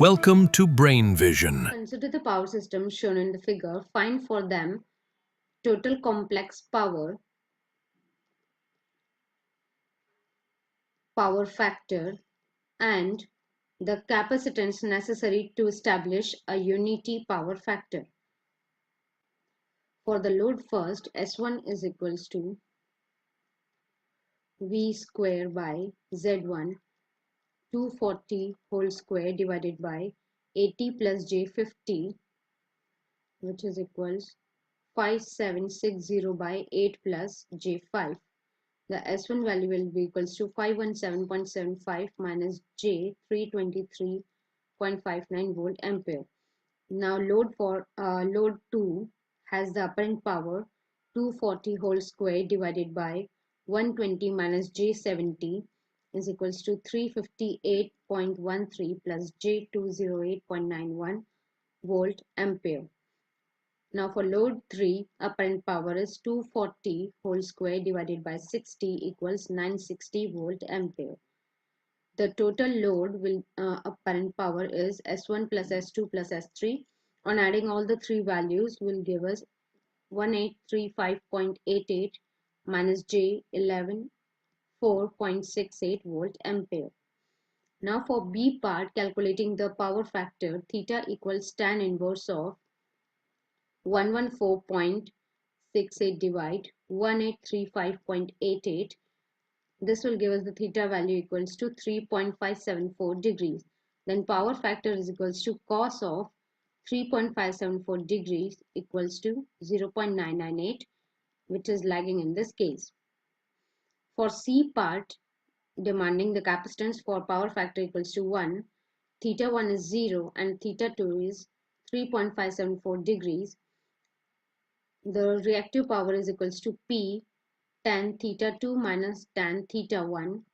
Welcome to Brain Vision. Consider the power system shown in the figure. Find for them total complex power, power factor, and the capacitance necessary to establish a unity power factor. For the load first, S1 is equals to V square by Z1 240 whole square divided by 80 plus J50, which is equals 5760 by 8 plus J5. The S1 value will be equals to 517.75 minus J 323.59 volt ampere. Now load 2 has the apparent power 240 whole square divided by 120 minus J 70 is equals to 358.13 plus J 208.91 volt ampere. Now for load 3, apparent power is 240 whole square divided by 60 equals 960 volt ampere. The total load will apparent power is S1 plus S2 plus S3. On adding all the three values will give us 1835.88 minus J 11.4.68 volt ampere. Now for B part, calculating the power factor, theta equals tan inverse of 114.68 divide 1835.88. This will give us the theta value equals to 3.574 degrees. Then power factor is equals to cos of 3.574 degrees equals to 0.998, which is lagging in this case. For C part, demanding the capacitance for power factor equals to 1, theta 1 is 0 and theta 2 is 3.574 degrees. The reactive power is equals to P tan theta 2 minus tan theta 1.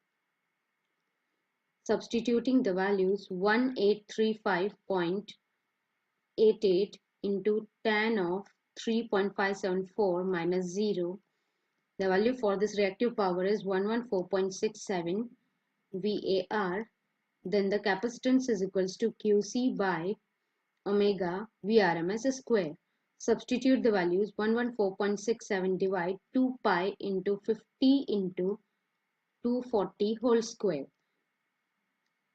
Substituting the values 1835.88 into tan of 3.574 minus 0. The value for this reactive power is 114.67 VAR. Then the capacitance is equals to QC by omega Vrms square. Substitute the values 114.67 divide 2 pi into 50 into 240 whole square.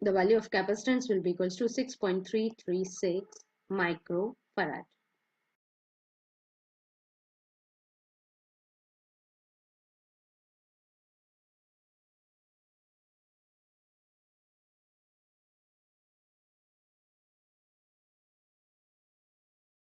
The value of capacitance will be equals to 6.336 microfarad.